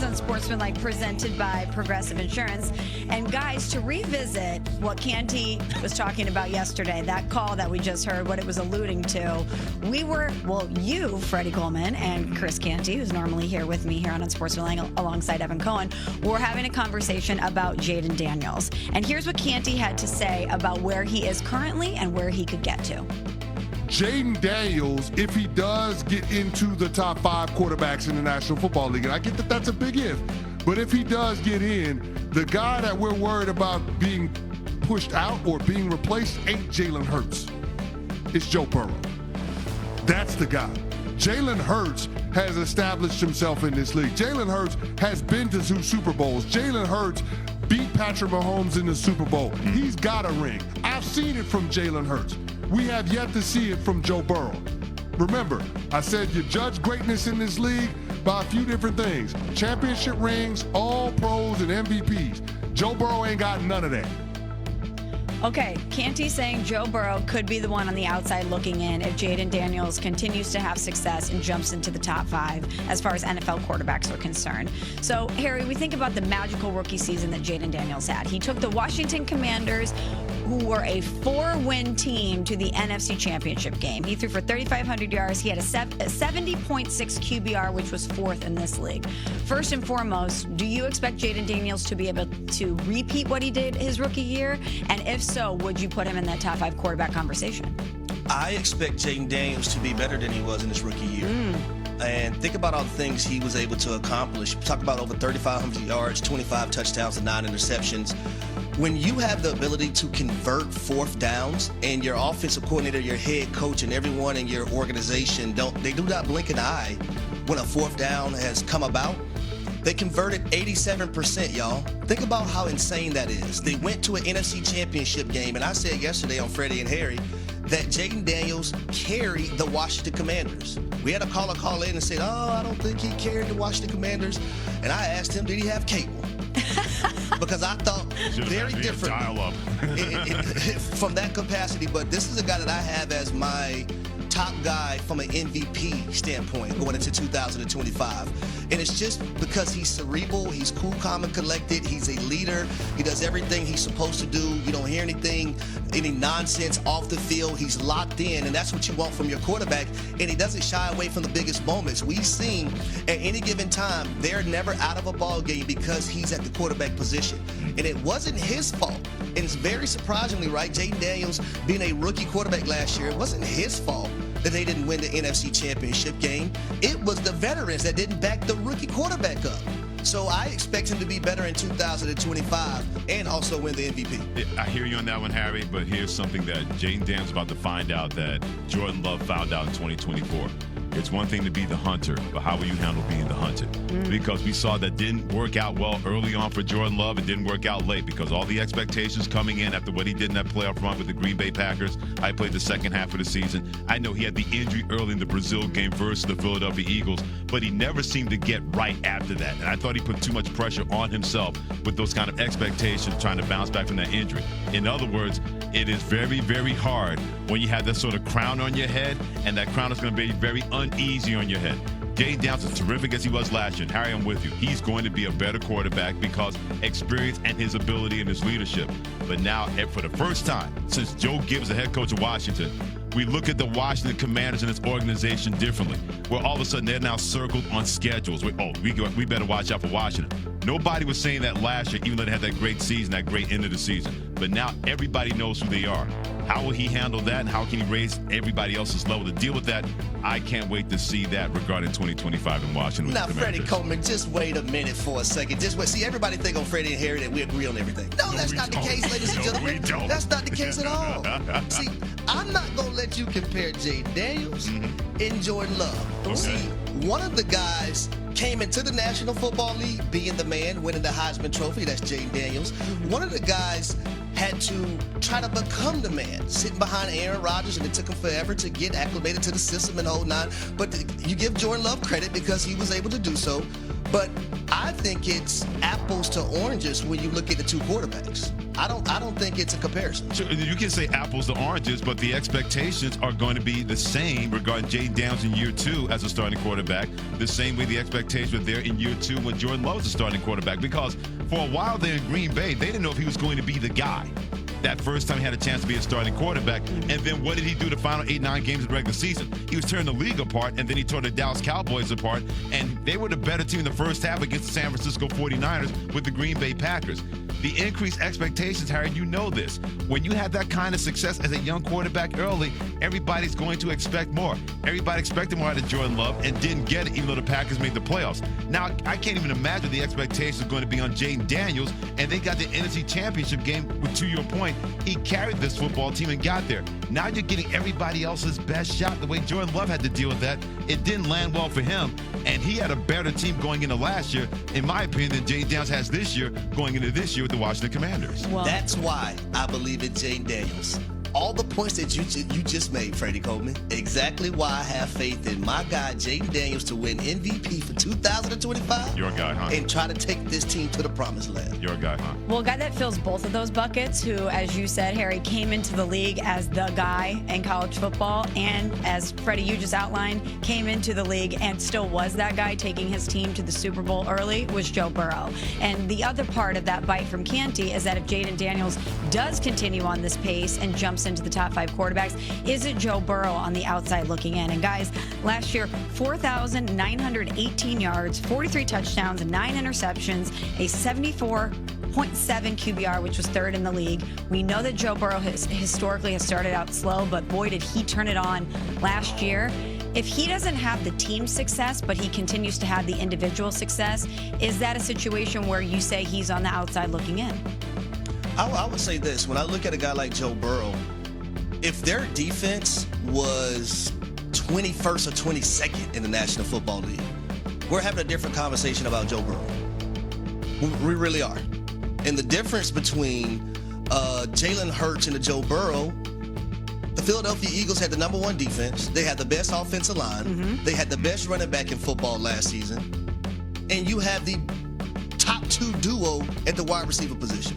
Unsportsmanlike, presented by Progressive Insurance. And guys, to revisit what Canty was talking about yesterday, that call that we just heard, what it was alluding to, you, Freddie Coleman, and Chris Canty, who's normally here with me here on Unsportsmanlike alongside Evan Cohen, were having a conversation about Jayden Daniels. And here's what Canty had to say about where he is currently and where he could get to. Jayden Daniels, if he does get into the top 5 quarterbacks in the National Football League, and I get that that's a big if, but if he does get in, the guy that we're worried about being pushed out or being replaced ain't Jalen Hurts. It's Joe Burrow. That's the guy. Jalen Hurts has established himself in this league. Jalen Hurts has been to 2 Super Bowls. Jalen Hurts beat Patrick Mahomes in the Super Bowl. He's got a ring. I've seen it from Jalen Hurts. We have yet to see it from Joe Burrow. Remember, I said you judge greatness in this league by a few different things. Championship rings, all pros, and MVPs. Joe Burrow ain't got none of that. Okay, Canty saying Joe Burrow could be the one on the outside looking in if Jayden Daniels continues to have success and jumps into the top 5 as far as NFL quarterbacks are concerned. So, Harry, we think about the magical rookie season that Jayden Daniels had. He took the Washington Commanders, who were a 4-win team, to the NFC Championship game. He threw for 3,500 yards. He had a 70.6 QBR, which was 4th in this league. First and foremost, do you expect Jayden Daniels to be able to repeat what he did his rookie year? And if so, would you put him in that top 5 quarterback conversation? I expect Jayden Daniels to be better than he was in his rookie year. And think about all the things he was able to accomplish. Talk about over 3,500 yards, 25 touchdowns, and 9 interceptions. When you have the ability to convert 4th downs, and your offensive coordinator, your head coach, and everyone in your organization do not blink an eye when a 4th down has come about. They converted 87%, y'all. Think about how insane that is. They went to an NFC Championship game, and I said yesterday on Freddie and Harry that Jayden Daniels carried the Washington Commanders. We had a caller call in and said, I don't think he carried the Washington Commanders. And I asked him, did he have cable? Because I thought very different from that capacity. But this is a guy that I have as my top guy from an MVP standpoint going into 2025. And it's just because he's cerebral, he's cool, calm, and collected. He's a leader. He does everything he's supposed to do. You don't hear any nonsense off the field. He's locked in, and that's what you want from your quarterback. And he doesn't shy away from the biggest moments. We've seen at any given time, they're never out of a ball game because he's at the quarterback position. And it wasn't his fault. And it's very surprisingly, right, Jayden Daniels being a rookie quarterback last year, it wasn't his fault that they didn't win the NFC Championship game. It was the veterans that didn't back the rookie quarterback up. So I expect him to be better in 2025 and also win the MVP. I hear you on that one, Harry, but here's something that Jayden Daniels is about to find out that Jordan Love found out in 2024. It's one thing to be the hunter, but how will you handle being the hunted? Because we saw that didn't work out well early on for Jordan Love. It didn't work out late because all the expectations coming in after what he did in that playoff run with the Green Bay Packers. I played the second half of the season. I know he had the injury early in the Brazil game versus the Philadelphia Eagles, but he never seemed to get right after that. And I thought he put too much pressure on himself with those kind of expectations trying to bounce back from that injury. In other words, it is very, very hard when you have that sort of crown on your head, and that crown is going to be very uneasy on your head. Jayden Daniels is terrific as he was last year. And Harry, I'm with you. He's going to be a better quarterback because experience and his ability and his leadership. But now, for the first time since Joe Gibbs, the head coach of Washington, we look at the Washington Commanders and its organization differently, where all of a sudden they're now circled on schedules. We better watch out for Washington. Nobody was saying that last year, even though they had that great season, that great end of the season. But now everybody knows who they are. How will he handle that, and how can he raise everybody else's level to deal with that? I can't wait to see that regarding 2025 in Washington. Now, Freddie Coleman, just wait a minute for a second. Just wait. See, everybody think on Freddie and Harry that we agree on everything. No, that's not the case, ladies and gentlemen. That's not the case at all. See, I'm not going to let you compare Jayden Daniels and Jordan Love. Okay. See, one of the guys came into the National Football League being the man, winning the Heisman Trophy. That's Jayden Daniels. One of the guys had to try to become the man, sitting behind Aaron Rodgers, and it took him forever to get acclimated to the system and whole nine. But you give Jordan Love credit because he was able to do so. But I think it's apples to oranges when you look at the two quarterbacks. I don't think it's a comparison. Sure, you can say apples to oranges, but the expectations are going to be the same regarding Jayden Daniels in year 2 as a starting quarterback, the same way the expectations were there in year 2 when Jordan Love was a starting quarterback. Because for a while there in Green Bay, they didn't know if he was going to be the guy that first time he had a chance to be a starting quarterback. And then what did he do the final 8-9 games of the regular season? He was tearing the league apart, and then he tore the Dallas Cowboys apart, and they were the better team in the first half against the San Francisco 49ers with the Green Bay Packers. The increased expectations, Harry, you know this. When you have that kind of success as a young quarterback early, everybody's going to expect more. Everybody expected more out of Jordan Love and didn't get it, even though the Packers made the playoffs. Now, I can't even imagine the expectations are going to be on Jayden Daniels, and they got the NFC Championship game, which, to your point, he carried this football team and got there. Now you're getting everybody else's best shot. The way Jordan Love had to deal with that, it didn't land well for him, and he had a better team going into last year, in my opinion, than Jayden Daniels has this year going into this year with the Washington Commanders. Well, that's why I believe in Jayden Daniels. All the points that you just made, Freddie Coleman, exactly why I have faith in my guy, Jayden Daniels, to win MVP for 2025. Your guy, huh? And try to take this team to the promised land. Your guy, huh? Well, a guy that fills both of those buckets, who, as you said, Harry, came into the league as the guy in college football, and as Freddie, you just outlined, came into the league and still was that guy taking his team to the Super Bowl early, was Joe Burrow. And the other part of that bite from Canty is that if Jayden Daniels does continue on this pace and jumps into the top 5 quarterbacks, is it Joe Burrow on the outside looking in? And guys, last year, 4,918 yards, 43 touchdowns, 9 interceptions, a 74.7 QBR, which was 3rd in the league. We know that Joe Burrow historically has started out slow, but boy, did he turn it on last year. If he doesn't have the team success, but he continues to have the individual success, is that a situation where you say he's on the outside looking in? I would say this. When I look at a guy like Joe Burrow, if their defense was 21st or 22nd in the National Football League, we're having a different conversation about Joe Burrow. We really are. And the difference between Jalen Hurts and the Joe Burrow, the Philadelphia Eagles had the #1 defense. They had the best offensive line. Mm-hmm. They had the best running back in football last season. And you have the top 2 duo at the wide receiver position.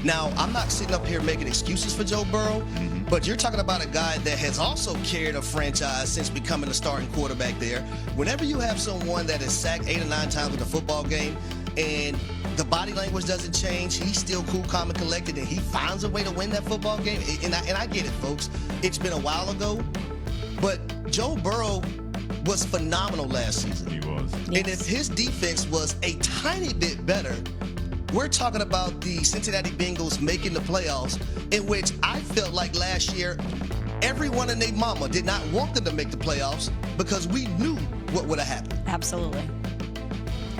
Now, I'm not sitting up here making excuses for Joe Burrow, but you're talking about a guy that has also carried a franchise since becoming a starting quarterback there. Whenever you have someone that is sacked 8 or 9 times in a football game and the body language doesn't change, he's still cool, calm, and collected, and he finds a way to win that football game. And I get it, folks. It's been a while ago, but Joe Burrow was phenomenal last season. He was. Yes. And if his defense was a tiny bit better, we're talking about the Cincinnati Bengals making the playoffs, in which I felt like last year everyone and their mama did not want them to make the playoffs because we knew what would have happened. Absolutely.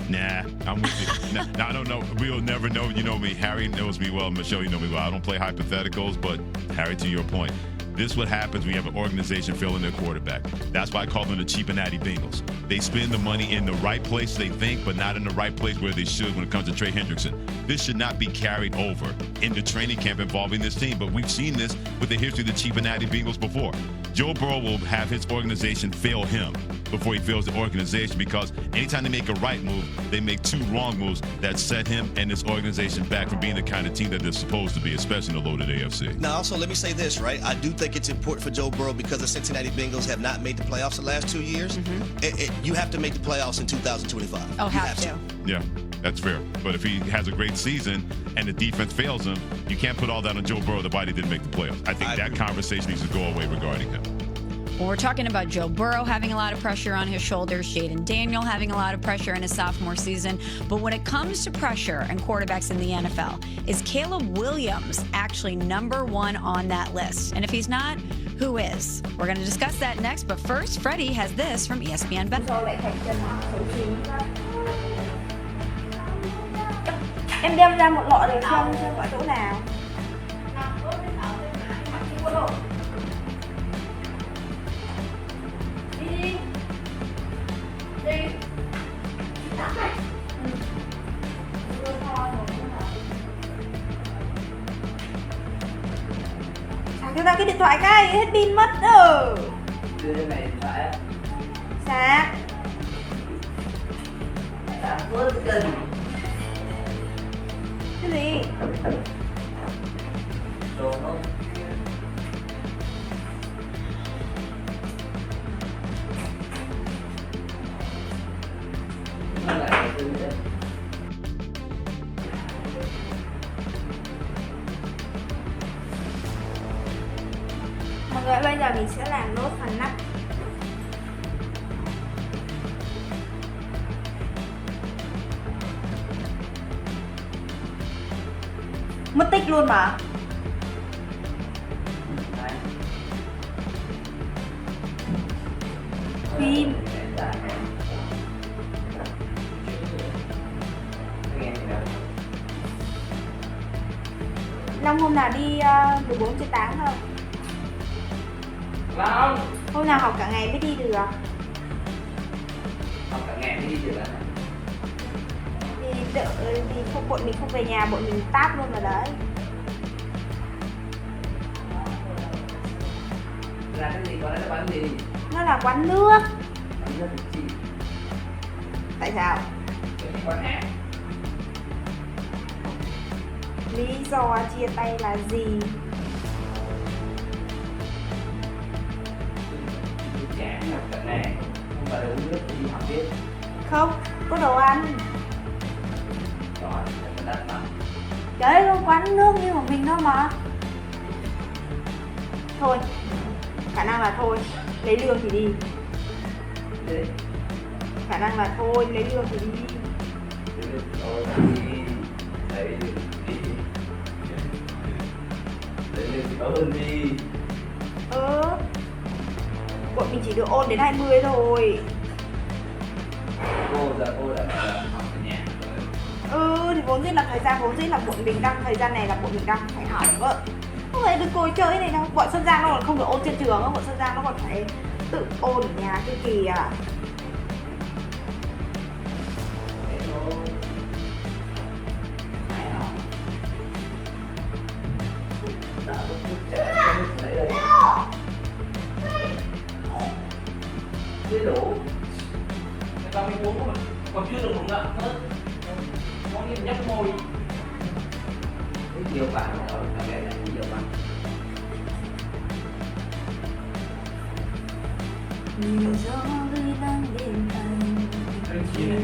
Nah, I'm with you. Nah, I don't know. We'll never know. You know me. Harry knows me well. Michelle, you know me well. I don't play hypotheticals, but Harry, to your point, this is what happens when you have an organization failing their quarterback. That's why I call them the cheap and natty Bengals. They spend the money in the right place, they think, but not in the right place where they should when it comes to Trey Hendrickson. This should not be carried over into training camp involving this team, but we've seen this with the history of the cheap and natty Bengals before. Joe Burrow will have his organization fail him before he fails the organization, because anytime they make a right move, they make 2 wrong moves that set him and his organization back from being the kind of team that they're supposed to be, especially in the loaded AFC. Now, also, let me say this, right? I do think it's important for Joe Burrow because the Cincinnati Bengals have not made the playoffs the last 2 years. Mm-hmm. You have to make the playoffs in 2025. Oh, have to. Yeah, that's fair. But if he has a great season and the defense fails him, you can't put all that on Joe Burrow, the why he didn't make the playoffs. I think that conversation needs to go away regarding him. Well, we're talking about Joe Burrow having a lot of pressure on his shoulders, Jayden Daniels having a lot of pressure in his sophomore season. But when it comes to pressure and quarterbacks in the NFL, is Caleb Williams actually #1 on that list? And if he's not, who is? We're going to discuss that next. But first, Freddie has this from ESPN Bet. Em đem ra một lọ được không? Xem ở chỗ nào? Cho ta cái điện thoại cái hết pin mất rồi. Đưa cho mày điện thoại á. Sạc. Cái gì? Mọi người, bây giờ mình sẽ làm nốt phần nắp. Mất tích luôn mà. Phim. Long hôm nào đi 14/8 không? Không. Hôm nào học cả ngày mới đi được. Học cả ngày mới đi được. Thì không, bọn mình không về nhà, bọn mình táp luôn rồi đấy. Là cái gì? Có lẽ là quán gì? Nó là quán nước. Quán nước thì chị. Tại sao? Cái quán hát. Lý do chia tay là gì? Chán học cả ngày. Không phải là uống nước thì đi học tiếp. Không, có đồ ăn. Rồi, thật là đắt lắm. Trời ơi, có quán nước như của mình thôi mà. Thôi, khả năng là thôi, lấy lương thì đi. Đấy. Khả năng là thôi, lấy lương thì đi. Rồi đi. Đấy, đi. Đấy, đi tốt hơn đi. Bọn mình chỉ được ôn đến 20 thôi. Cô đã học ở nhà rồi. Thì vốn dĩ là thời gian, vốn dĩ là bọn mình đang, thời gian này là bọn mình đang phải học vợ. Không phải được ngồi chơi này đâu. Bọn Xuân Giang nó còn không được ôn trên trường, bọn Xuân Giang nó còn phải tự ôn ở nhà cái kìa. Chưa đủ. Người ta mới uống mà còn chưa được ngậm nữa. Có những nhấp môi. Cái nhiều bạn ở đây là nhiều bạn. Nhiều gió gửi đang đêm anh. Anh chị này.